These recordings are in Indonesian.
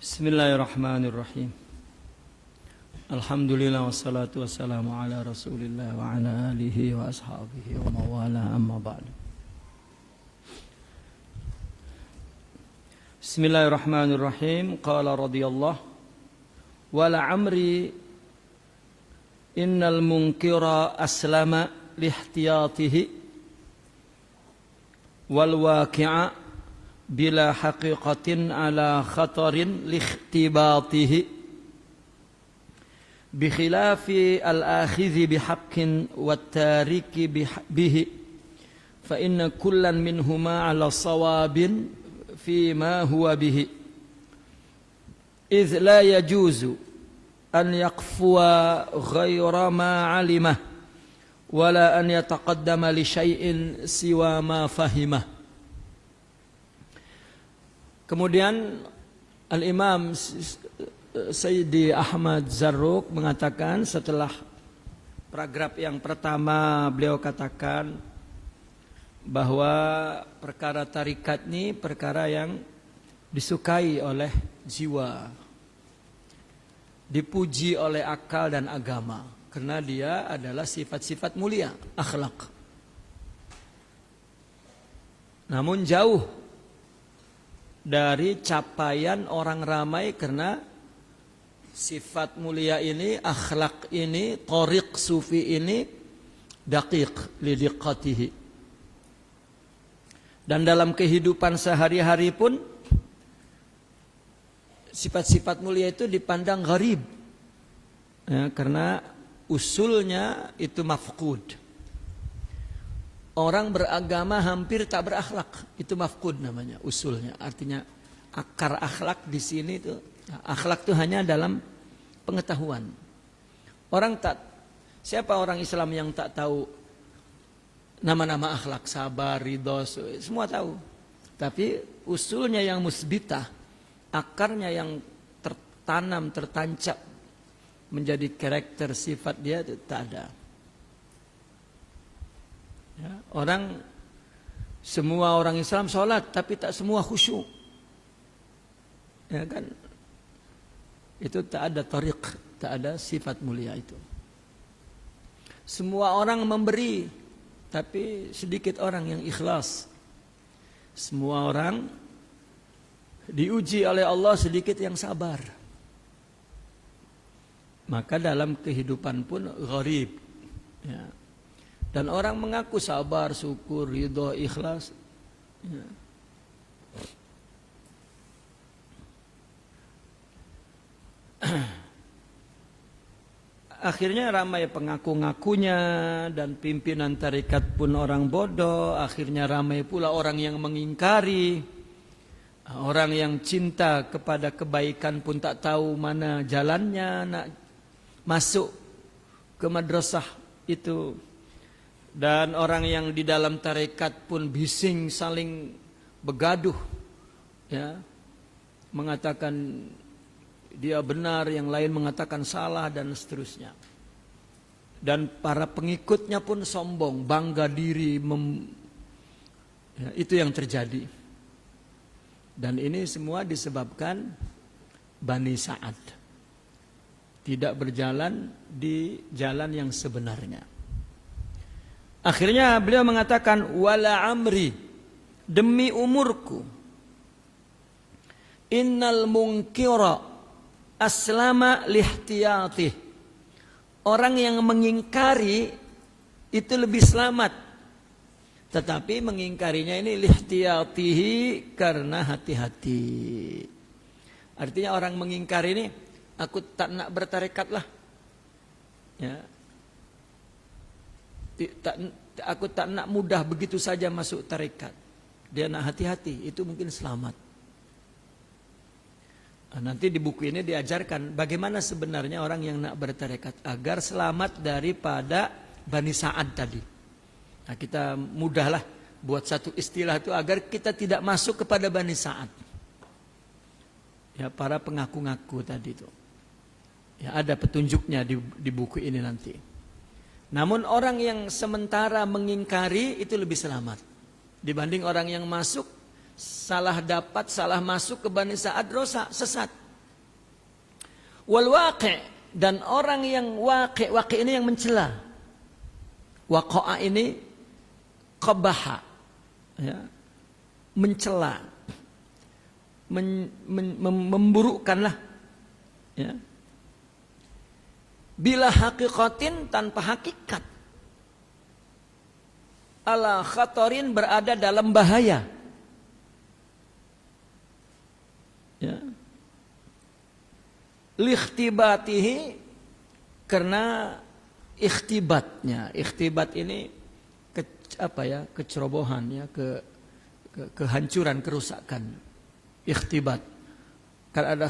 Bismillahirrahmanirrahim. Alhamdulillah wassalatu wassalamu ala Rasulillah wa ala alihi wa ashabihi wa mawala amma ba'du. Bismillahirrahmanirrahim. Qala radhiyallahu wa la'amri innal munkira aslama lihtiyatihi wal waqi'a bila haqiqatin ala khatarin likhtibatihi bikhilafi al-akhidhi bihaqqin wat-tariki bihi fa inna kullan minhuma ala sawabin fima huwa bihi idh la yajuzu an yaqfuwa ghayra ma alimah wala an yataqaddama li syai'in siwa ma fahimah. Kemudian Al-Imam Sayyidi Ahmad Zarruq mengatakan setelah paragraf yang pertama beliau katakan bahwa perkara tarikat ini perkara yang disukai oleh jiwa, dipuji oleh akal dan agama karena dia adalah sifat-sifat mulia, akhlak. Namun jauh dari capaian orang ramai karena sifat mulia ini, akhlak ini, thariq sufi ini daqiq lidiqatihi. Dan dalam kehidupan sehari-hari pun sifat-sifat mulia itu dipandang gharib ya, karena usulnya itu mafqud. Orang beragama hampir tak berakhlak, itu mafqud namanya usulnya. Artinya akar akhlak di sini itu, akhlak itu hanya dalam pengetahuan. Siapa orang Islam yang tak tahu nama-nama akhlak, sabar, ridho, semua tahu. Tapi usulnya yang musbitah, akarnya yang tertanam, tertancap menjadi karakter sifat dia itu tak ada. Ya, semua orang Islam sholat tapi tak semua khusyuk, ya kan? Itu tak ada tariq, tak ada sifat mulia itu. Semua orang memberi tapi sedikit orang yang ikhlas. Semua orang diuji oleh Allah, sedikit yang sabar. Maka dalam kehidupan pun gharib, ya. Dan orang mengaku sabar, syukur, ridho, ikhlas. Ya. Akhirnya ramai pengaku-ngakunya dan pimpinan tarekat pun orang bodoh. Akhirnya ramai pula orang yang mengingkari. Orang yang cinta kepada kebaikan pun tak tahu mana jalannya nak masuk ke madrasah itu. Dan orang yang di dalam tarekat pun bising saling begaduh, ya, mengatakan dia benar, yang lain mengatakan salah dan seterusnya. Dan para pengikutnya pun sombong, bangga diri, ya, itu yang terjadi. Dan ini semua disebabkan Bani Sa'ad tidak berjalan di jalan yang sebenarnya. Akhirnya beliau mengatakan wala amri, demi umurku, innal munkira aslama lihtiyatih, orang yang mengingkari itu lebih selamat, tetapi mengingkarinya ini lihtiyatihi, karena hati-hati. Artinya orang mengingkari ini, aku tak nak bertarekat lah, ya, aku tak nak mudah begitu saja masuk tarekat. Dia nak hati-hati, itu mungkin selamat. Nanti di buku ini diajarkan bagaimana sebenarnya orang yang nak bertarekat agar selamat daripada Bani Sa'ad tadi. Nah, kita mudahlah buat satu istilah itu agar kita tidak masuk kepada Bani Sa'ad. Ya, para pengaku-ngaku tadi itu. Ya, ada petunjuknya di buku ini nanti. Namun orang yang sementara mengingkari itu lebih selamat dibanding orang yang masuk salah dapat, salah masuk ke Bani Sa'ad, rosak, sesat. Wal waqi', dan orang yang waqi', waqi' ini yang mencela. Waqa'a ini qabaha, ya, mencela, memburukkanlah, ya. Bila haqiqatin, tanpa hakikat. Ala khatarin, berada dalam bahaya. Ya. Likhtibatihi, karena ikhtibatnya. Ikhtibat ini kecerobohan, ya, kehancuran, kerusakan. Ikhtibat. Karena ada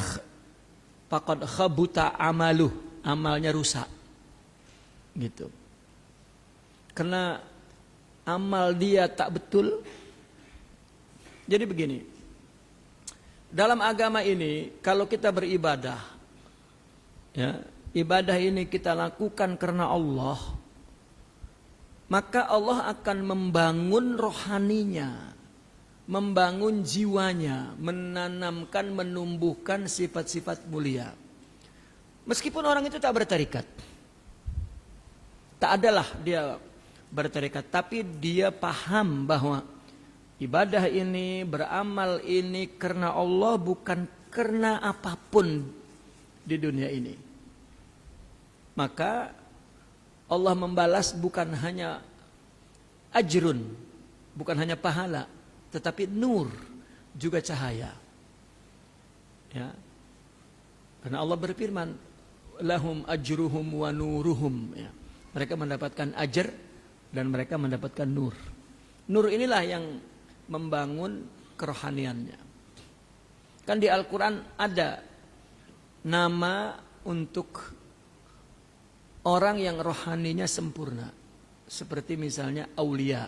faqad khabuta amaluh, amalnya rusak. Gitu. Karena amal dia tak betul. Jadi begini. Dalam agama ini, kalau kita beribadah, ya, ibadah ini kita lakukan karena Allah, maka Allah akan membangun rohaninya, membangun jiwanya, menanamkan, menumbuhkan sifat-sifat mulia. Meskipun orang itu tak bertarikat, tak adalah dia bertarikat, tapi dia paham bahwa ibadah ini, beramal ini karena Allah, bukan karena apapun di dunia ini. Maka Allah membalas bukan hanya ajrun, bukan hanya pahala, tetapi nur, juga cahaya. Ya. Karena Allah berfirman, lahum ajruhum wa nuruhum. Ya. Mereka mendapatkan ajar dan mereka mendapatkan nur. Nur inilah yang membangun kerohaniannya. Kan di Al-Quran ada nama untuk orang yang rohaninya sempurna. Seperti misalnya aulia.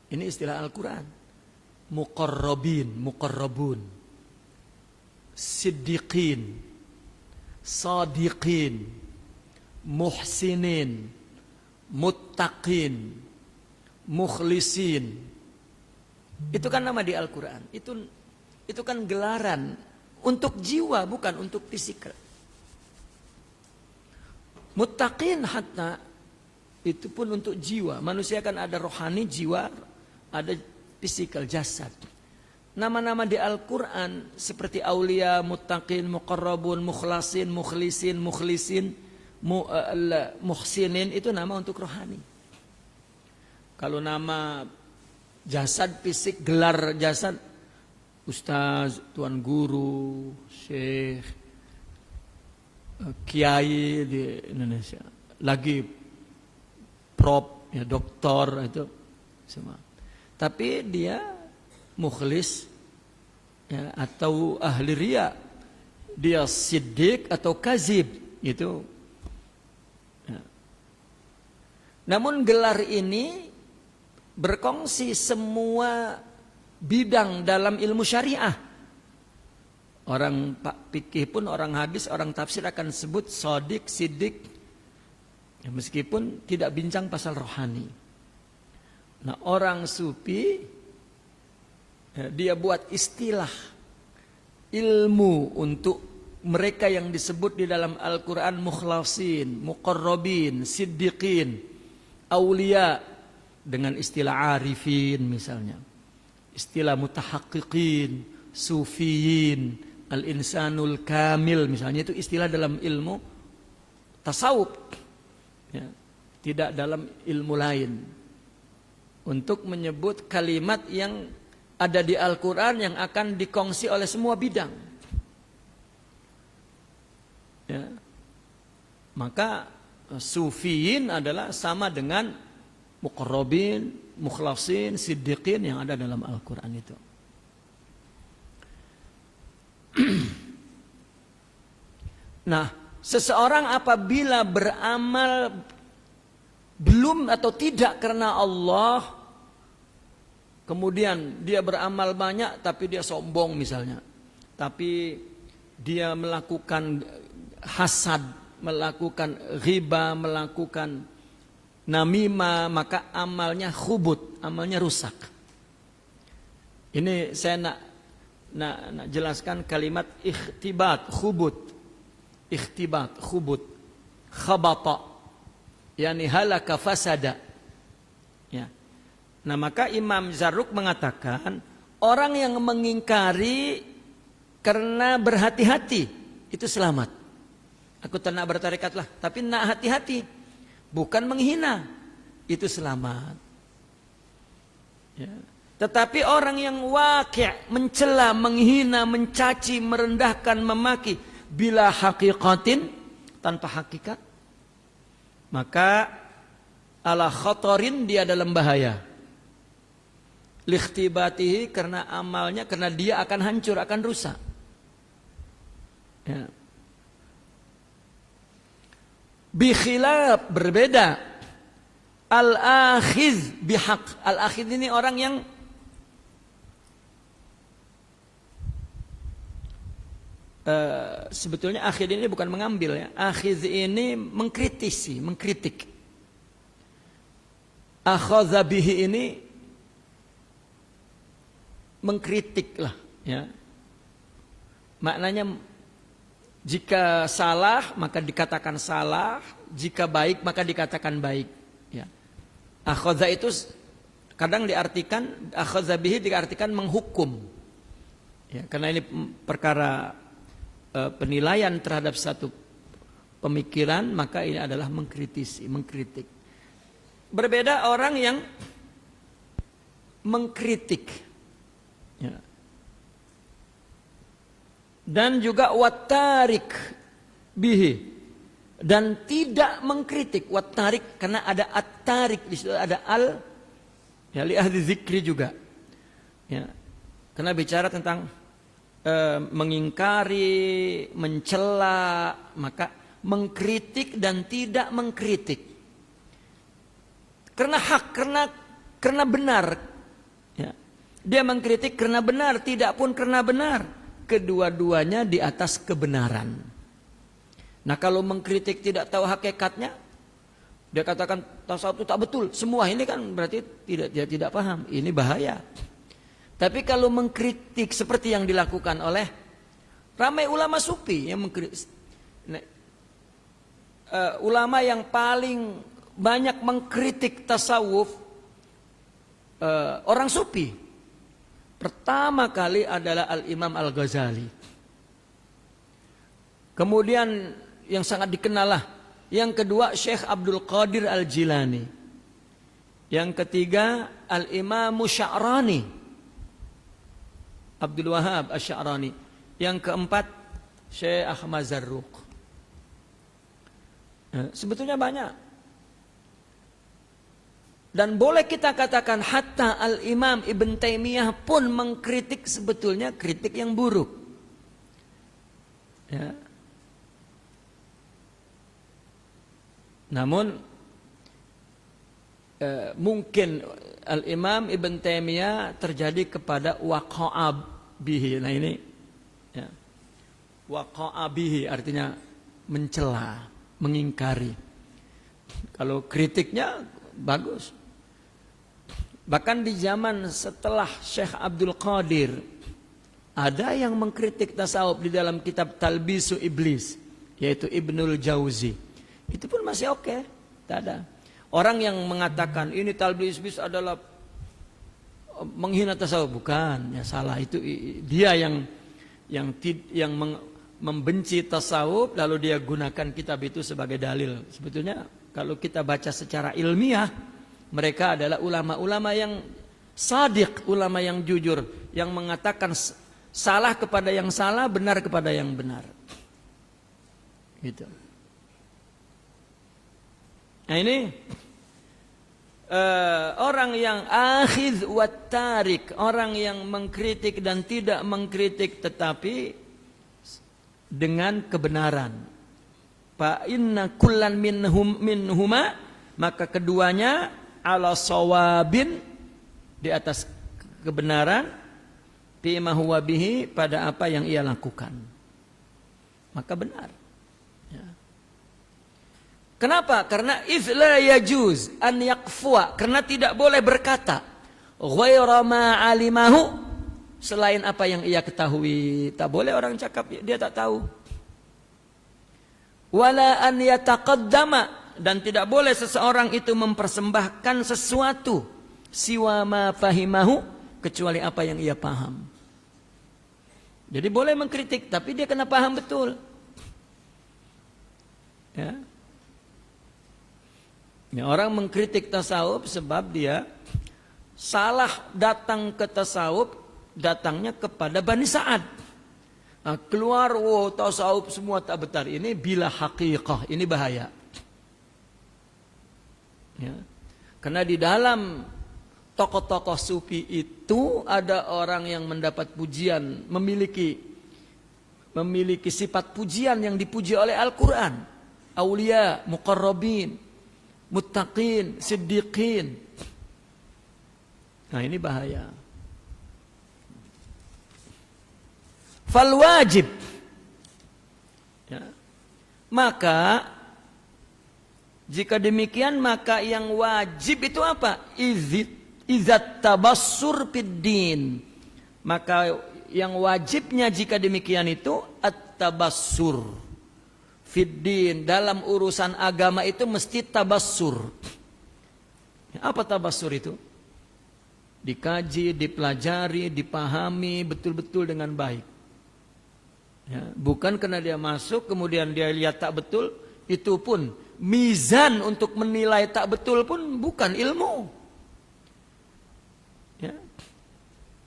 Ini istilah Al-Quran. Muqarrabin, muqarrabun. Siddiqin, sadiqin, muhsinin, muttaqin, mukhlisin. Itu kan nama di Al-Quran. Itu kan gelaran untuk jiwa, bukan untuk fisikal. Muttaqin hatta itu pun untuk jiwa. Manusia kan ada rohani, jiwa, ada fisikal, jasad. Nama-nama di Al-Quran seperti aulia, muttaqin, muqarrabun, mukhlasin, mukhlisin, mukhlisin, muhsinin, itu nama untuk rohani. Kalau nama jasad, fisik, gelar jasad, ustaz, tuan guru, syekh, kiai di Indonesia, lagi prof, ya, doktor, itu semua. Tapi dia mukhlis, ya, atau ahli riya, dia siddiq atau kazib, itu. Ya. Namun gelar ini berkongsi semua bidang dalam ilmu syariah. Orang fikih pun, orang hadis, orang tafsir akan sebut shadiq, siddiq, ya, meskipun tidak bincang pasal rohani. Nah, orang sufi, ya, dia buat istilah ilmu untuk mereka yang disebut di dalam Al-Quran mukhlasin, muqarrabin, siddiqin, aulia, dengan istilah arifin misalnya, istilah mutahaqqiqin, sufiyin, al-insanul kamil misalnya, itu istilah dalam ilmu tasawuf, ya, tidak dalam ilmu lain, untuk menyebut kalimat yang ada di Al-Quran yang akan dikongsi oleh semua bidang. Ya. Maka sufiyin adalah sama dengan muqarrabin, mukhlasin, siddiqin yang ada dalam Al-Quran itu. Nah, seseorang apabila beramal belum atau tidak karena Allah, kemudian dia beramal banyak tapi dia sombong misalnya, tapi dia melakukan hasad, melakukan riba, melakukan namimah, maka amalnya khubut, amalnya rusak. Ini saya nak jelaskan kalimat ikhtibat, khubut. ikhtibat, khubut, khabata, yani halaka fasada. Ya. Nah, maka Imam Zarruq mengatakan orang yang mengingkari karena berhati-hati itu selamat. Aku tak bertarekat lah, tapi nak hati-hati, bukan menghina, itu selamat. Ya. Tetapi orang yang waqi', mencela, menghina, mencaci, merendahkan, memaki bila haqiqatin, tanpa hakikat, maka ala khatarin, dia dalam bahaya. Likhtibatihi, karena amalnya, karena dia akan hancur, akan rusak. Ya. Bikhilaf, berbeda. Al-akhiz bihaq. Al-akhiz ini orang yang sebetulnya akhir ini bukan mengambil ya. Akhiz ini mengkritisi, mengkritik. Akhadha bihi ini mengkritik lah ya. Maknanya jika salah maka dikatakan salah, jika baik maka dikatakan baik ya. Akhadha itu kadang diartikan, akhadha bihi diartikan menghukum ya, karena ini perkara penilaian terhadap satu pemikiran, maka ini adalah mengkritisi, mengkritik. Berbeda orang yang mengkritik ya. Dan juga watarik bihi, dan tidak mengkritik. Watarik karena ada at-tarik, di situ ada al ya, li ahli zikri juga ya. Karena bicara tentang mengingkari, mencela, maka mengkritik dan tidak mengkritik. Karena hak, karena benar. Ya. Dia mengkritik karena benar, tidak pun karena benar. Kedua-duanya di atas kebenaran. Nah, kalau mengkritik tidak tahu hakikatnya, dia katakan tasawuf itu tak betul. Semua ini kan berarti dia tidak paham. Ini bahaya. Tapi kalau mengkritik seperti yang dilakukan oleh ramai ulama sufi yang mengkritik, ulama yang paling banyak mengkritik tasawuf orang sufi. Pertama kali adalah Al-Imam Al-Ghazali. Kemudian yang sangat dikenal lah, yang kedua Syekh Abdul Qadir Al-Jilani. Yang ketiga Al-Imam Sya'rani, Abdul Wahab Asy-Sya'rani. Yang keempat Syekh Ahmad Zarruq. Sebetulnya banyak. Dan boleh kita katakan hatta Al-Imam Ibn Taimiyah pun mengkritik sebetulnya kritik yang buruk. Ya. Namun mungkin Al-Imam Ibn Taimiyah terjadi kepada waqa'a bihi. Nah ini ya. Waqa'a bihi artinya mencela, mengingkari. Kalau kritiknya bagus. Bahkan di zaman setelah Syekh Abdul Qadir ada yang mengkritik tasawuf di dalam kitab Talbisu Iblis, yaitu Ibnul Jauzi. Itu pun masih oke, tak ada. Orang yang mengatakan ini Talbis Iblis adalah menghina tasawuf, bukan, ya salah. Itu dia yang membenci tasawuf lalu dia gunakan kitab itu sebagai dalil. Sebetulnya kalau kita baca secara ilmiah, mereka adalah ulama-ulama yang sadiq, ulama yang jujur, yang mengatakan salah kepada yang salah, benar kepada yang benar. Gitu. Nah ini orang yang akhidh wa tarik, orang yang mengkritik dan tidak mengkritik tetapi dengan kebenaran. Fa inna kullan minhuma, maka keduanya ala sawabin, di atas kebenaran, fi ma huwa bihi, pada apa yang ia lakukan. Maka benar. Ya. Kenapa? Karena if la yajuz an yakfua, karena tidak boleh berkata ghaira ma alimahu, selain apa yang ia ketahui. Tak boleh orang cakap dia tak tahu. Wala an yataqaddama, dan tidak boleh seseorang itu mempersembahkan sesuatu siwa ma fahimahu, kecuali apa yang ia paham. Jadi boleh mengkritik, tapi dia kena paham betul. Ya. Ya, orang mengkritik tasawuf sebab dia salah datang ke tasawuf, datangnya kepada Bani Sa'ad. Nah, keluar, tasawuf semua tak benar. Ini bila haqiqah, ini bahaya. Ya. Karena di dalam tokoh-tokoh sufi itu ada orang yang mendapat pujian, memiliki sifat pujian yang dipuji oleh Al-Quran. Aulia, muqarrabin, muttaqin, siddiqin. Nah, ini bahaya. Fal wajib. Ya. Maka jika demikian, maka yang wajib itu apa? Izat tabassur fid din. Maka yang wajibnya jika demikian itu at-tabassur fid din. Dalam urusan agama itu mesti tabassur. Apa tabassur itu? Dikaji, dipelajari, dipahami betul-betul dengan baik. Ya, bukan karena dia masuk kemudian dia lihat tak betul, itu pun mizan untuk menilai tak betul pun bukan ilmu. Ya.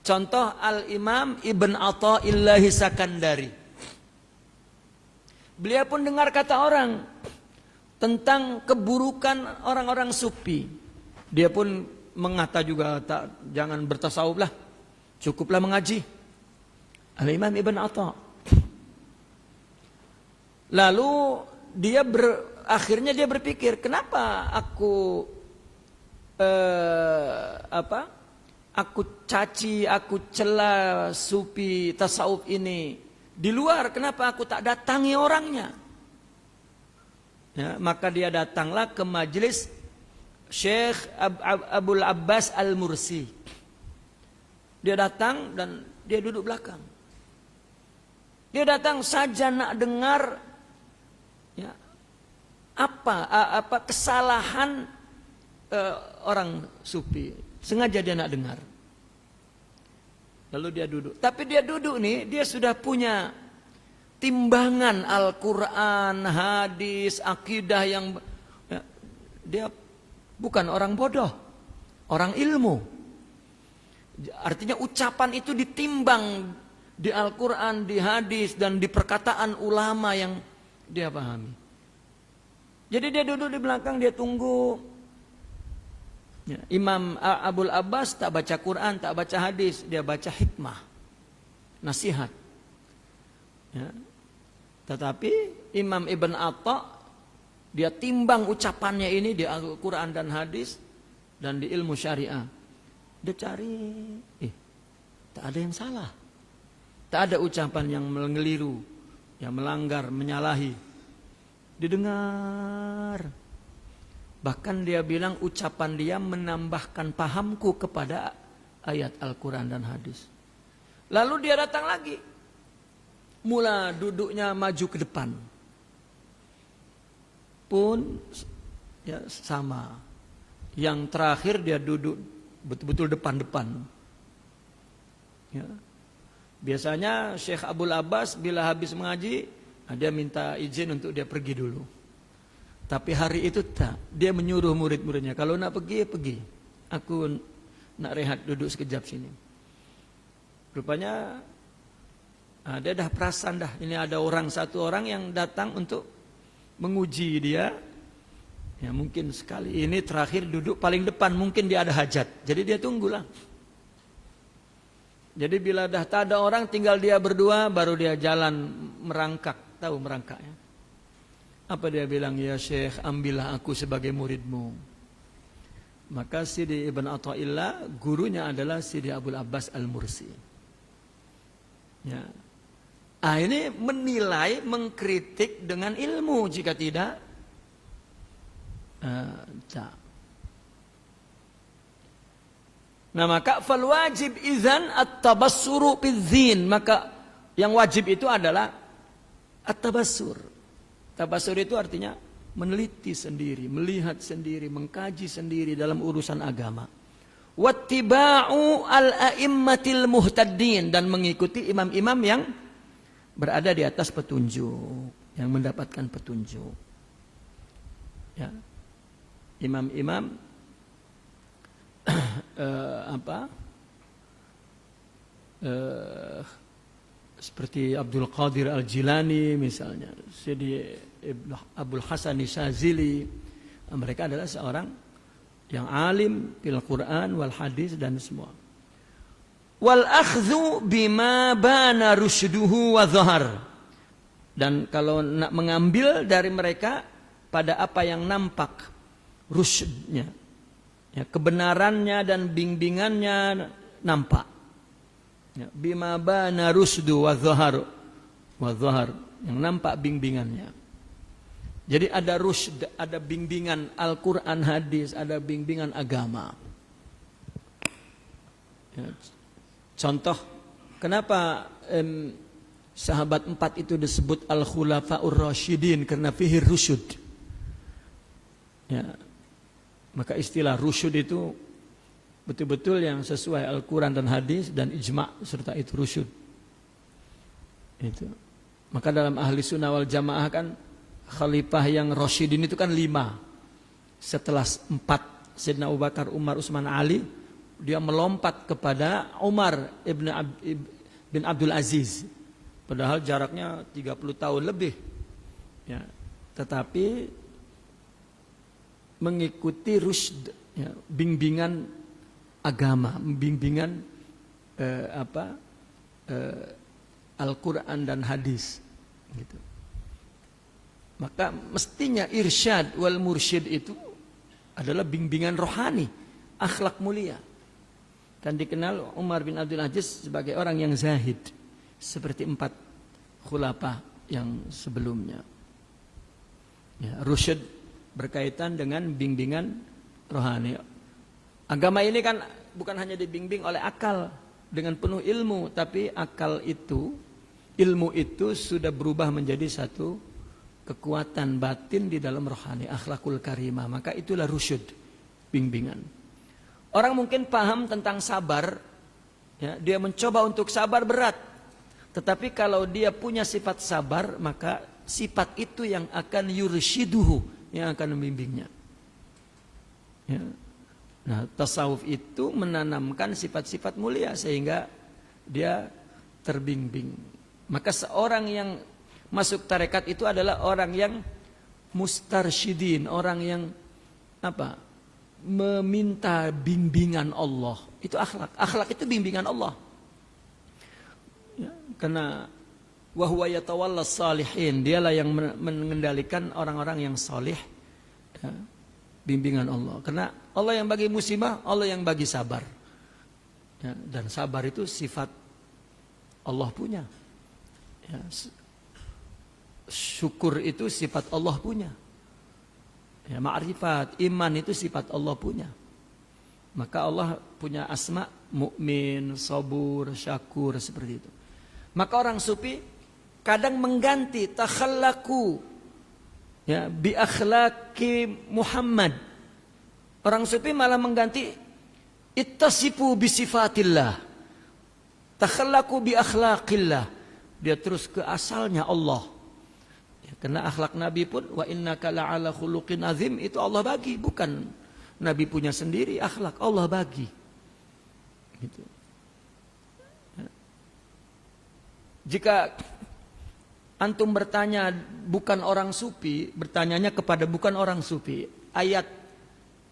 Contoh Al-Imam Ibn Atha'illahi Sakandari. Beliau pun dengar kata orang tentang keburukan orang-orang sufi. Dia pun mengata juga, jangan bertasawuf lah, cukuplah mengaji. Al-Imam Ibn Atha'. Lalu akhirnya dia berpikir, kenapa aku aku caci, aku cela sufi tasawuf ini di luar, kenapa aku tak datangi orangnya? Ya, maka dia datanglah ke majelis Syekh Abul Abbas Al-Mursi. Dia datang dan dia duduk belakang. Dia datang saja nak dengar ya, apa kesalahan orang sufi. Sengaja dia nak dengar. Lalu dia duduk. Tapi dia duduk nih, dia sudah punya timbangan Al-Quran, hadis, akidah yang ya, dia bukan orang bodoh, orang ilmu. Artinya ucapan itu ditimbang di Al-Quran, di hadis, dan di perkataan ulama yang dia pahami. Jadi dia duduk di belakang, dia tunggu. Ya, Imam Abul Abbas tak baca Quran, tak baca hadis, dia baca hikmah, nasihat. Ya. Tetapi Imam Ibn Atha' dia timbang ucapannya ini di Al-Quran dan hadis dan di ilmu syariah. Dia cari, tak ada yang salah. Tak ada ucapan yang mengeliru, yang melanggar, menyalahi. Didengar. Bahkan dia bilang ucapan dia menambahkan pahamku kepada ayat Al-Quran dan hadis. Lalu dia datang lagi. Mula duduknya maju ke depan. Pun ya sama. Yang terakhir dia duduk betul-betul depan-depan. Ya. Biasanya Syekh Abul Abbas bila habis mengaji, dia minta izin untuk dia pergi dulu. Tapi hari itu tak, dia menyuruh murid-muridnya, kalau nak pergi, pergi. Aku nak rehat duduk sekejap sini. Rupanya dia dah perasan dah, ini ada satu orang yang datang untuk menguji dia. Ya mungkin sekali ini terakhir duduk paling depan, mungkin dia ada hajat. Jadi dia tunggulah. Jadi bila dah tak ada orang, tinggal dia berdua, baru dia jalan merangkak. Tahu merangkaknya? Apa dia bilang? Ya Syekh, ambillah aku sebagai muridmu. Maka Sidi Ibn Atha'illah, gurunya adalah Sidi Abul Abbas Al-Mursi. Ya. Ini menilai, mengkritik dengan ilmu. Jika tidak, tak. Nah maka fal wajib izan at-tabassuru bidzin. Maka yang wajib itu adalah at-tabassur. Tabasur itu artinya meneliti sendiri, melihat sendiri, mengkaji sendiri dalam urusan agama. Wattiba'u al-a'immatil muhtadin, dan mengikuti imam-imam yang berada di atas petunjuk, yang mendapatkan petunjuk. Ya. Imam-imam seperti Abdul Qadir Al-Jilani misalnya, Syedi Abdul Hasan Syazili, mereka adalah seorang yang alim fil Quran wal hadis dan semua. Wal akhdhu bima bana rusyduhu wa dhahar, dan kalau nak mengambil dari mereka pada apa yang nampak rusydnya, ya, kebenarannya dan bimbingannya nampak. Ya, bima bana rusdu wa dhahar, yang nampak bimbingannya. Jadi ada rusd, ada bimbingan Al-Quran hadis, ada bimbingan agama. Ya, contoh, kenapa sahabat 4 itu disebut Al-Khulafa'ur Rasyidin? Karena fihi rusyud. Ya, maka istilah rusyud itu betul-betul yang sesuai Al-Quran dan hadis dan ijma' serta itu rusyud. Itu. Maka dalam ahli sunnah wal jamaah kan khalifah yang rasyidin itu kan 5. Setelah 4 Sayyidina Abu Bakar, Umar, Utsman, Ali, dia melompat kepada Umar bin Abdul Aziz. Padahal jaraknya 30 tahun lebih. Ya, tetapi mengikuti rusyd, ya, bimbingan agama, bimbingan Al-Quran dan hadis, gitu. Maka mestinya irsyad wal mursyid itu adalah bimbingan rohani, akhlak mulia. Dan dikenal Umar bin Abdul Aziz sebagai orang yang zahid, seperti 4 khulafah yang sebelumnya. Ya, rusyid berkaitan dengan bimbingan rohani. Agama ini kan bukan hanya dibimbing oleh akal dengan penuh ilmu, tapi akal itu, ilmu itu sudah berubah menjadi satu kekuatan batin di dalam rohani, akhlakul karimah. Maka itulah rusyud, bimbingan. Orang mungkin paham tentang sabar, ya, dia mencoba untuk sabar berat. Tetapi kalau dia punya sifat sabar, maka sifat itu yang akan yursyiduhu, yang akan membimbingnya. Ya. Nah, tasawuf itu menanamkan sifat-sifat mulia sehingga dia terbimbing. Maka seorang yang masuk tarekat itu adalah orang yang mustarsyidin, orang yang meminta bimbingan Allah. Itu akhlak. Akhlak itu bimbingan Allah. Ya, karena wa huwa yatawallas salihin, dialah yang mengendalikan orang-orang yang salih. Ya, bimbingan Allah. Karena Allah yang bagi musibah, Allah yang bagi sabar. Ya, dan sabar itu sifat Allah punya. Ya, syukur itu sifat Allah punya. Ya, ma'rifat, iman itu sifat Allah punya. Maka Allah punya asma, mukmin, sabur, syakur, seperti itu. Maka orang sufi kadang mengganti takhallaku, ya, bi akhlaqi Muhammad. Orang sufi malah mengganti ittasifu bi sifatillah, takhallaku bi akhlaqillah. Dia terus ke asalnya Allah. Ya, karena akhlak Nabi pun wa innaka la'ala khuluqin azim, itu Allah bagi, bukan Nabi punya sendiri. Akhlak Allah bagi. Gitu. Ya. Jika antum bertanya bukan orang sufi, bertanyanya kepada bukan orang sufi, ayat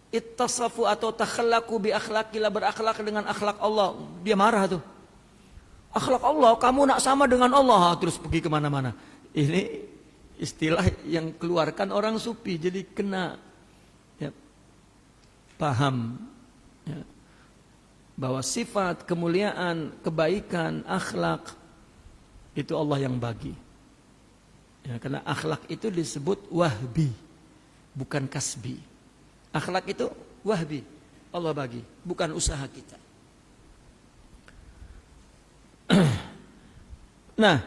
ittasafu atau takhallaku bi akhlaqillah, berakhlak dengan akhlak Allah, dia marah tuh. Akhlak Allah, kamu nak sama dengan Allah, terus pergi kemana-mana. Ini istilah yang keluarkan orang sufi, jadi kena, ya, paham, ya, bahwa sifat kemuliaan, kebaikan, akhlak itu Allah yang bagi. Ya, karena akhlak itu disebut wahbi, bukan kasbi. Akhlak itu wahbi, Allah bagi, bukan usaha kita. Nah,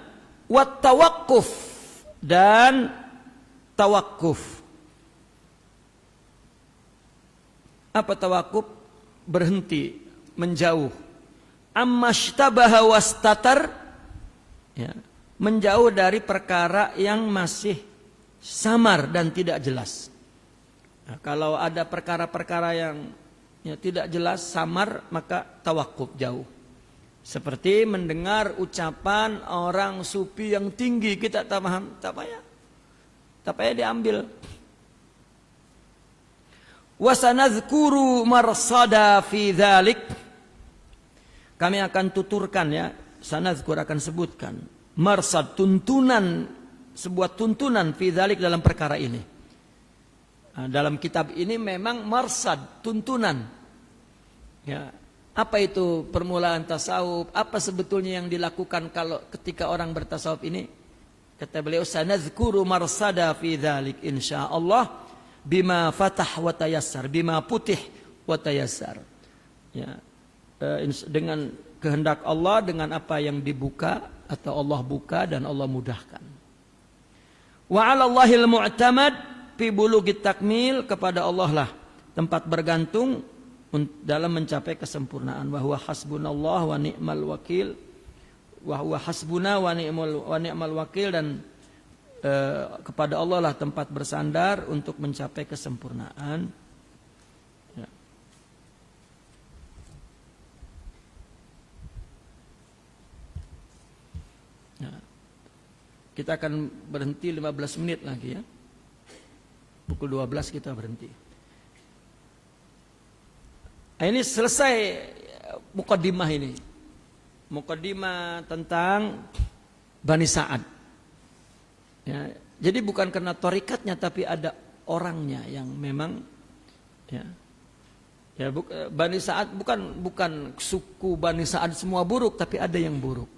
wat tawaqquf, dan tawakuf. Apa tawakuf? Berhenti, menjauh. Ammastabaha wastatar, ya, menjauh dari perkara yang masih samar dan tidak jelas. Nah, kalau ada perkara-perkara yang tidak jelas, samar, maka tawakuf, jauh. Seperti mendengar ucapan orang sufi yang tinggi, kita tak paham, tak payah diambil. Wasanadzkuru marsada fi dzalik. Kami akan tuturkan, ya, sanadzkur akan sebutkan marsad, tuntunan, sebuah tuntunan fi dzalik, dalam perkara ini. Nah, dalam kitab ini memang marsad, tuntunan. Ya, apa itu permulaan tasawuf? Apa sebetulnya yang dilakukan kalau ketika orang bertasawuf ini? Kata beliau, sanadzkuru marsada fi dzalik insyaallah bima fatah wa tayassar, bima putih wa tayassar. Ya, dengan kehendak Allah, dengan apa yang dibuka atau Allah buka dan Allah mudahkan. Wa 'alallahil mu'tamad fi bulughit takmil, kepada Allah lah tempat bergantung dalam mencapai kesempurnaan. Wa huwa hasbunallah wa ni'mal wakil, wa huwa hasbuna wa ni'mal wakil, dan kepada Allah lah tempat bersandar untuk mencapai kesempurnaan. Ya. Ya. Kita akan berhenti 15 menit lagi, ya. Pukul 12 kita berhenti. Nah, ini selesai mukaddimah ini. Mukaddimah tentang Bani Sa'ad. Ya, jadi bukan karena torikatnya, tapi ada orangnya yang memang, ya, Bani Sa'ad bukan suku Bani Sa'ad semua buruk, tapi ada yang buruk.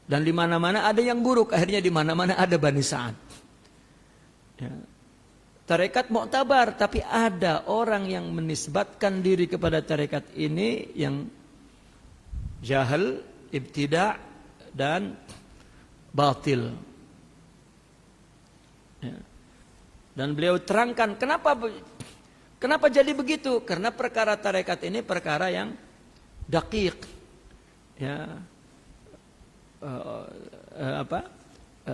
Dan di mana-mana ada yang buruk, akhirnya di mana-mana ada Bani Sa'ad. Ya. Tarekat Mu'tabar, tapi ada orang yang menisbatkan diri kepada tarekat ini yang jahil, ibtida' dan batil. Ya. Dan beliau terangkan kenapa jadi begitu? Karena perkara tarekat ini perkara yang daqiq, ya,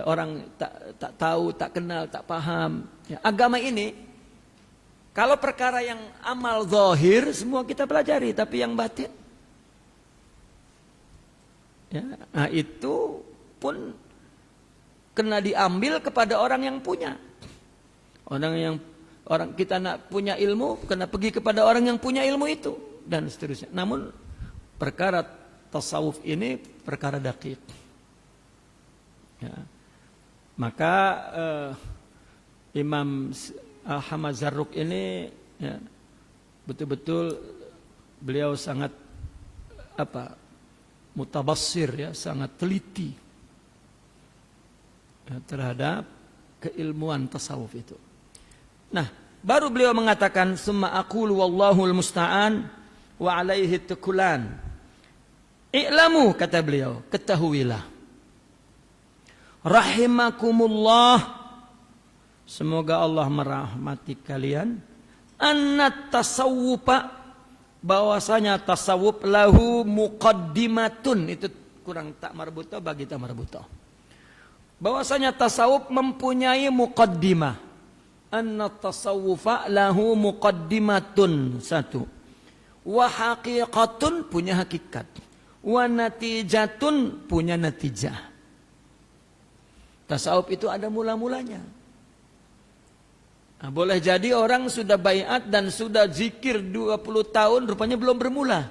orang tak tahu, tak kenal, tak paham. Ya, agama ini, kalau perkara yang amal zahir semua kita pelajari, tapi yang batin, ya, nah itu pun kena diambil kepada orang yang punya. Orang kita nak punya ilmu, kena pergi kepada orang yang punya ilmu itu, dan seterusnya. Namun perkara tasawuf ini perkara daqiq. Ya. Maka Imam Ahmad Zarruq ini, ya, betul-betul beliau sangat mutabassir, ya, sangat teliti, ya, terhadap keilmuan tasawuf itu. Nah, baru beliau mengatakan summa aqulu wallahul musta'an wa alaihi tukulan. I'lamu, kata beliau, ketahuilah, rahimakumullah, semoga Allah merahmati kalian, annat tasawufa, bahwasanya tasawuf lahu muqaddimatun, itu kurang tak marbuta bagi tak marbuta. Bahwasanya tasawuf mempunyai muqaddimah. Annat tasawufa lahu muqaddimatun, satu. Wa haqiqatun, punya hakikat. Wa natijatun, punya natijah. Tasawuf itu ada mula-mulanya. Nah, boleh jadi orang sudah baiat dan sudah zikir 20 tahun, rupanya belum bermula.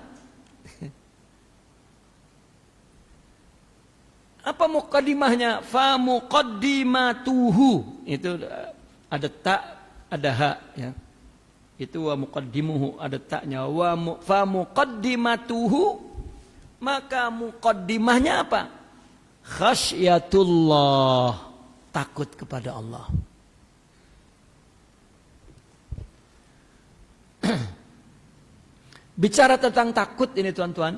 Apa muqaddimahnya? Fa muqaddimatuhu. Itu ada ta, ada ha, ya. Itu wa muqaddimuhu, ada taknya. Fa muqaddimatuhu, maka muqaddimahnya apa? Khasyatullah, takut kepada Allah. Bicara tentang takut ini, tuan-tuan,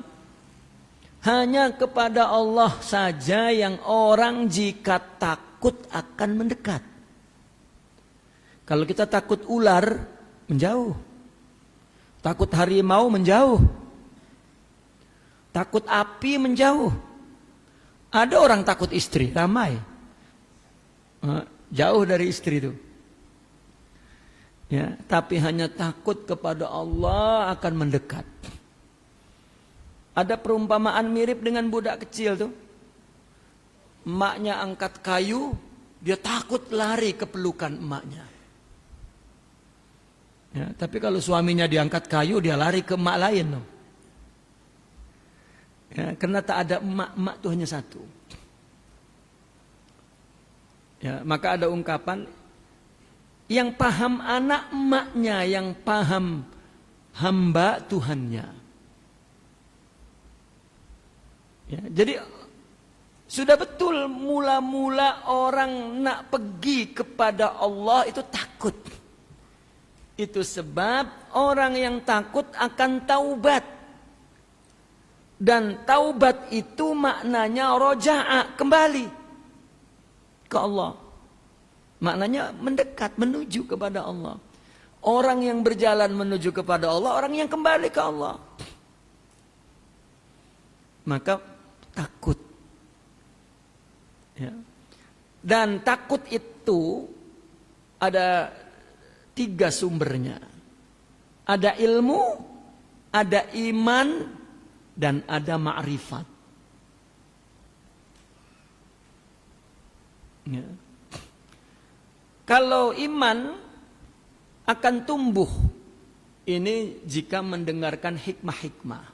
hanya kepada Allah saja yang orang jika takut akan mendekat. Kalau kita takut ular, menjauh. Takut harimau, menjauh. Takut api, menjauh. Ada orang takut istri, ramai. Jauh dari istri itu. Ya, tapi hanya takut kepada Allah akan mendekat. Ada perumpamaan mirip dengan budak kecil tuh. Emaknya angkat kayu, dia takut lari ke pelukan emaknya. Ya, tapi kalau suaminya diangkat kayu, dia lari ke emak lain tuh. Ya, karena tak ada emak tuh hanya satu. Ya, maka ada ungkapan, yang paham anak emaknya, yang paham hamba Tuhannya. Ya, jadi sudah betul mula-mula orang nak pergi kepada Allah itu takut. Itu sebab orang yang takut akan taubat. Dan taubat itu maknanya roja'a, kembali ke Allah. Maknanya mendekat, menuju kepada Allah. Orang yang berjalan menuju kepada Allah, orang yang kembali ke Allah. Maka takut. Ya. Dan takut itu ada 3 sumbernya. Ada ilmu, ada iman, dan ada ma'rifat. Ya. Kalau iman akan tumbuh, ini jika mendengarkan hikmah-hikmah.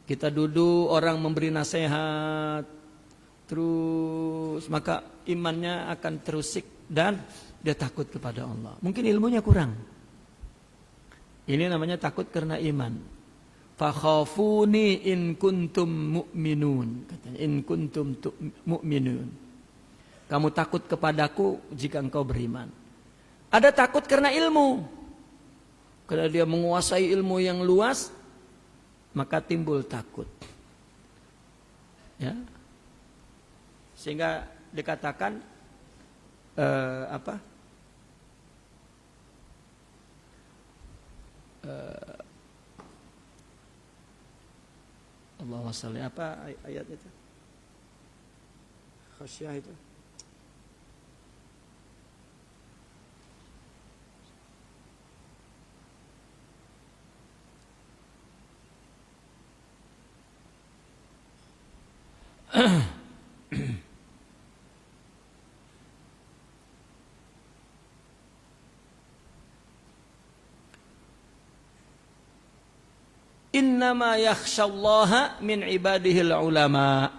Kita duduk, orang memberi nasihat, terus maka imannya akan terusik dan dia takut kepada Allah. Mungkin ilmunya kurang. Ini namanya takut karena iman. Fakhafuni in kuntum mu'minun. Katanya, in kuntum mu'minun. Kamu takut kepadaku jika engkau beriman. Ada takut karena ilmu. Karena dia menguasai ilmu yang luas, maka timbul takut. Ya. Sehingga dikatakan Allahumma shalli, apa ayat itu? Khasyah itu. Innama yakhsyallaha min ibadihil ulama.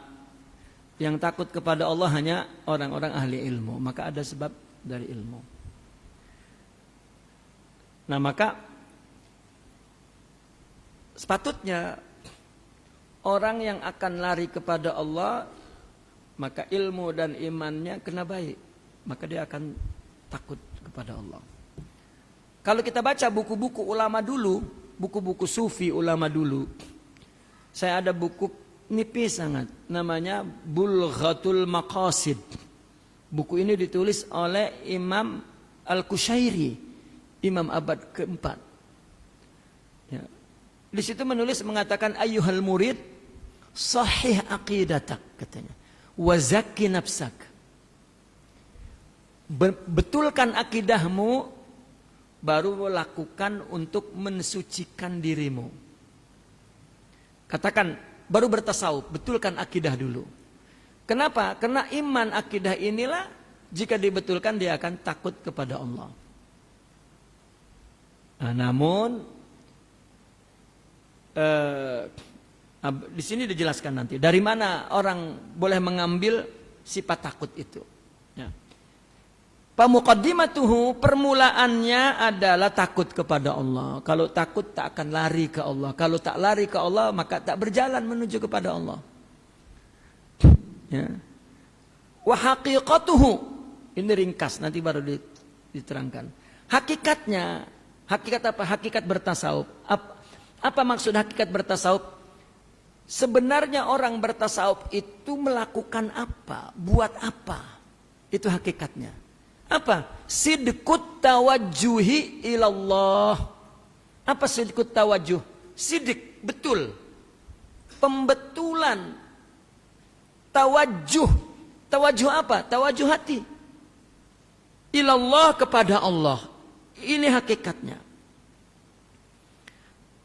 Yang takut kepada Allah hanya orang-orang ahli ilmu. Maka ada sebab dari ilmu. Nah, maka sepatutnya orang yang akan lari kepada Allah, maka ilmu dan imannya kena baik. Maka dia akan takut kepada Allah. Kalau kita baca buku-buku ulama dulu, buku-buku sufi ulama dulu, saya ada buku nipis sangat, namanya Bulghatul Maqasid. Buku ini ditulis oleh Imam Al-Qushairi, Imam abad keempat. Ya. Di situ menulis mengatakan, ayyuhal murid, sahih aqidatak, katanya, wa zakki nafsak. Betulkan akidahmu, baru lakukan untuk mensucikan dirimu. Katakan, baru bertasawuf, betulkan akidah dulu. Kenapa? Karena iman akidah inilah, jika dibetulkan dia akan takut kepada Allah. Nah, namun di sini dijelaskan nanti dari mana orang boleh mengambil sifat takut itu. Ya. Pamuqaddimatuhu, permulaannya adalah takut kepada Allah. Kalau takut tak akan lari ke Allah. Kalau tak lari ke Allah maka tak berjalan menuju kepada Allah. Ya. Wa haqiqatuhu, ini ringkas nanti baru diterangkan. Hakikatnya, hakikat apa? Hakikat bertasawuf. Apa maksud hakikat bertasawuf? Sebenarnya orang bertasawuf itu melakukan apa? Buat apa? Itu hakikatnya. Apa? Sidqut tawajjuhi ilallah. Apa sidqut tawajjuh? Sidik, betul. Pembetulan. Tawajjuh. Tawajjuh apa? Tawajjuh hati. Ilallah, kepada Allah. Ini hakikatnya.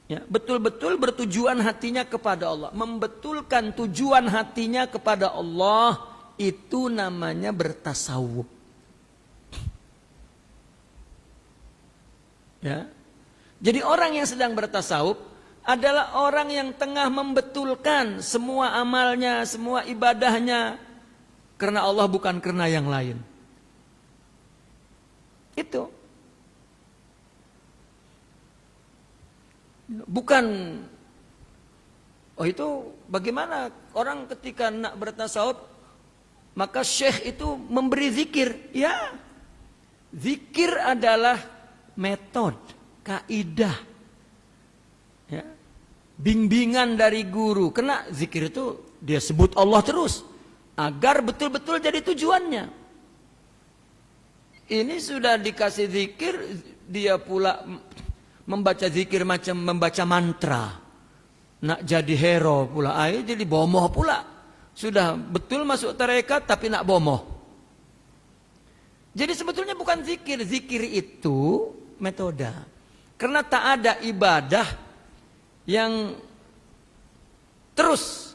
Ya, betul-betul bertujuan hatinya kepada Allah. Membetulkan tujuan hatinya kepada Allah, itu namanya bertasawuf. Ya. Jadi orang yang sedang bertasawuf adalah orang yang tengah membetulkan semua amalnya, semua ibadahnya karena Allah, bukan karena yang lain. Itu bukan. Oh, itu bagaimana orang ketika nak bertasawuf, maka syekh itu memberi zikir. Ya, zikir adalah metode, kaidah, ya, bimbingan dari guru. Kena zikir itu dia sebut Allah terus agar betul-betul jadi tujuannya. Ini sudah dikasih zikir, dia pula membaca zikir macam membaca mantra. Nak jadi hero pula, ayo jadi bomoh pula. Sudah betul masuk tarekat tapi nak bomoh. Jadi sebetulnya bukan zikir. Zikir itu metode. Karena tak ada ibadah yang terus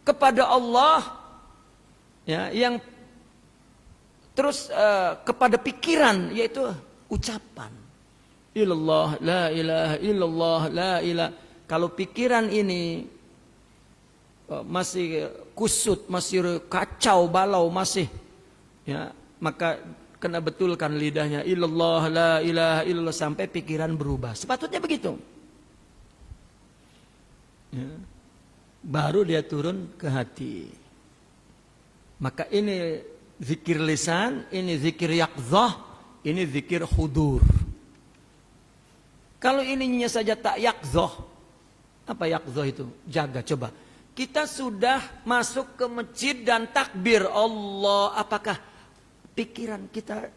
kepada Allah, ya, yang terus kepada pikiran, yaitu ucapan. Ilallah, la ilaha illallah, la ilaha. Kalau pikiran ini masih kusut, masih kacau balau, masih, ya, maka kena betulkan lidahnya. Ilallah, la ilaha illallah, sampai pikiran berubah. Sepatutnya begitu. Ya. Baru dia turun ke hati. Maka ini zikir lisan, ini zikir yaqzah, ini zikir hudur. Kalau ininya saja tak yaqzah, apa yaqzah itu? Jaga, coba. Kita sudah masuk ke masjid dan takbir Allah, apakah pikiran kita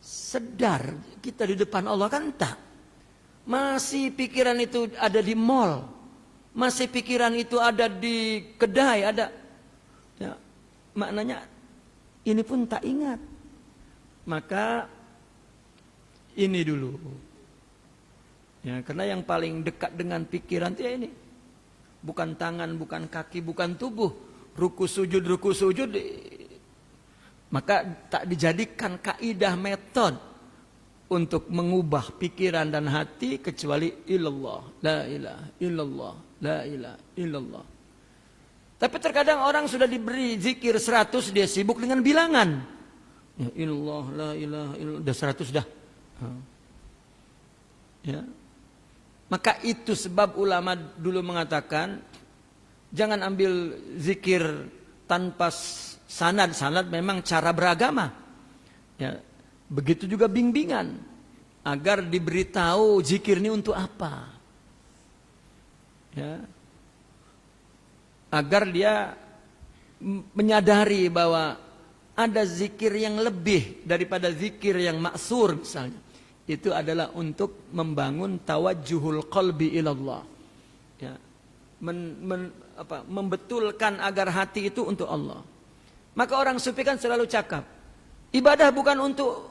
sedar kita di depan Allah? Kan tak. Masih pikiran itu ada di mall, masih pikiran itu ada di kedai, ada, ya, maknanya ini pun tak ingat. Maka ini dulu, ya, karena yang paling dekat dengan pikiran itu ya ini. Bukan tangan, bukan kaki, bukan tubuh. Ruku sujud. Maka tak dijadikan kaidah metode untuk mengubah pikiran dan hati kecuali ilallah, la ilaha illallah, la ilaha illallah. Tapi terkadang orang sudah diberi zikir 100, dia sibuk dengan bilangan. Ya, illallah, la ilaha illallah, dah 100 dah. Ya. Maka itu sebab ulama dulu mengatakan jangan ambil zikir tanpa sanad. Sanad memang cara beragama. Ya, begitu juga bimbingan agar diberitahu zikir ini untuk apa. Ya. Agar dia menyadari bahwa ada zikir yang lebih daripada zikir yang maksur misalnya. Itu adalah untuk membangun tawajjuhul qalbi ilallah. Ya. Membetulkan agar hati itu untuk Allah. Maka orang sufi kan selalu cakap, ibadah bukan untuk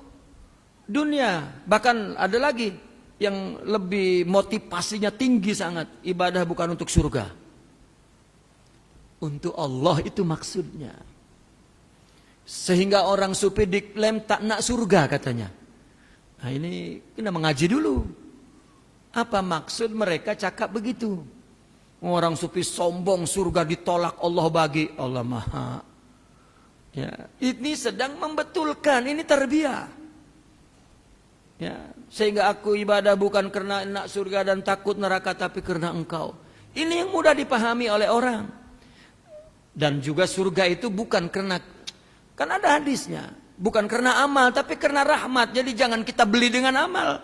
dunia. Bahkan ada lagi yang lebih motivasinya tinggi sangat. Ibadah bukan untuk surga. Untuk Allah itu maksudnya. Sehingga orang sufi diklaim tak nak surga katanya. Nah, ini kena mengaji dulu. Apa maksud mereka cakap begitu? Orang sufi sombong, surga ditolak Allah bagi. Allah maha. Ya, ini sedang membetulkan, ini tarbiyah. Ya, sehingga aku ibadah bukan karena nak surga dan takut neraka, tapi karena engkau. Ini yang mudah dipahami oleh orang. Dan juga surga itu bukan karena, kan ada hadisnya. Bukan karena amal, tapi karena rahmat. Jadi jangan kita beli dengan amal,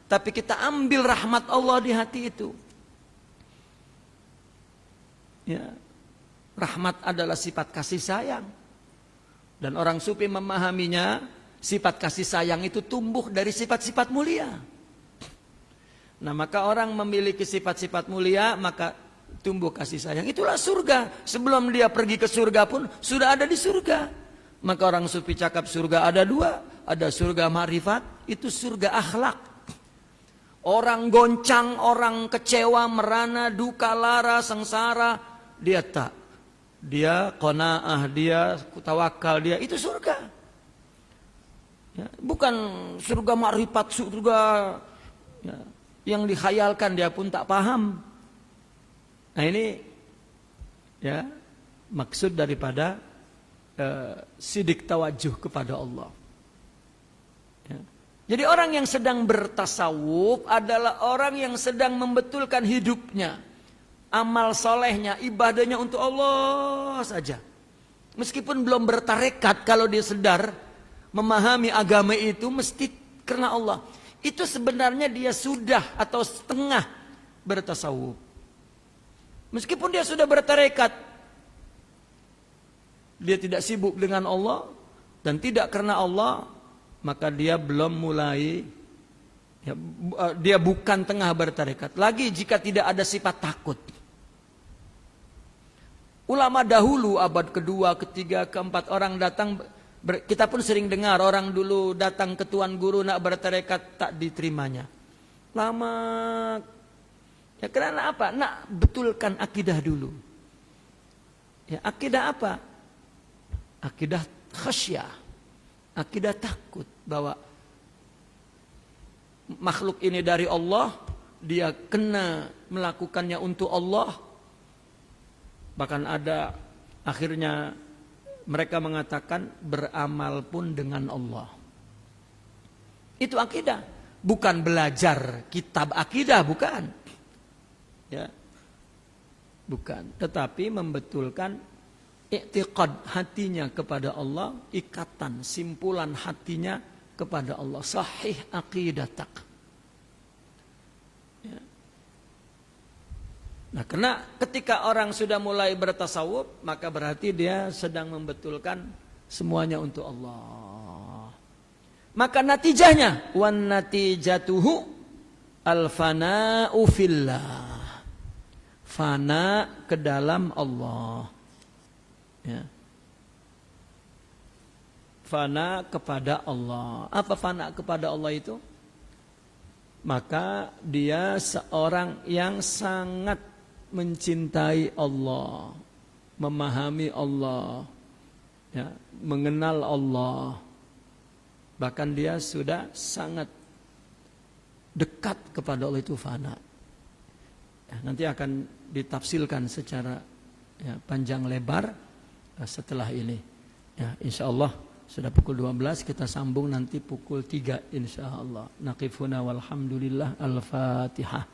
tapi kita ambil rahmat Allah di hati itu. Ya. Rahmat adalah sifat kasih sayang. Dan orang sufi memahaminya Sifat kasih sayang itu tumbuh dari sifat-sifat mulia. Nah, maka orang memiliki sifat-sifat mulia, maka tumbuh kasih sayang. Itulah surga. Sebelum dia pergi ke surga pun sudah ada di surga. Maka orang sufi cakap surga ada dua. Ada surga ma'rifat, itu surga akhlak. Orang goncang, orang kecewa, merana, duka, lara, sengsara, dia tak. Dia qanaah, dia tawakal, dia itu surga. Ya, bukan surga ma'rifat, surga ya, yang dikhayalkan dia pun tak paham. Nah ini ya maksud daripada sidik tawajuh kepada Allah. Ya. Jadi orang yang sedang bertasawuf adalah orang yang sedang membetulkan hidupnya, amal solehnya, ibadahnya untuk Allah saja. Meskipun belum bertarekat, kalau dia sedar memahami agama itu mesti karena Allah. Itu sebenarnya dia sudah atau setengah bertasawuf. Meskipun dia sudah bertarekat, dia tidak sibuk dengan Allah dan tidak karena Allah, maka dia belum mulai, ya, dia bukan tengah bertarekat. Lagi jika tidak ada sifat takut. Ulama dahulu abad kedua, ketiga, keempat orang datang, kita pun sering dengar orang dulu datang ke tuan guru nak bertarekat tak diterimanya. Lama, ya karena apa? Nak betulkan akidah dulu. Ya akidah apa? Akidah khasyah. Akidah takut bahwa makhluk ini dari Allah, dia kena melakukannya untuk Allah. Bahkan ada akhirnya mereka mengatakan beramal pun dengan Allah. Itu akidah, bukan belajar kitab akidah, bukan. Ya. Bukan, tetapi membetulkan i'tiqad hatinya kepada Allah, ikatan simpulan hatinya kepada Allah, sahih aqidatak. Ya. Nah, karena ketika orang sudah mulai bertasawuf, maka berarti dia sedang membetulkan semuanya untuk Allah. Maka natijahnya wan natijatuhu al-fana'u fillah. Fana ke dalam Allah. Ya. Fana kepada Allah. Apa fana kepada Allah itu? Maka dia seorang yang sangat mencintai Allah, memahami Allah, ya, mengenal Allah. Bahkan dia sudah sangat dekat kepada Allah, itu fana. Ya, nanti akan ditafsirkan secara ya, panjang lebar setelah ini. Ya, insyaallah sudah pukul 12, kita sambung nanti pukul 3 insyaallah. Naqifuna walhamdulillah, al-Fatihah.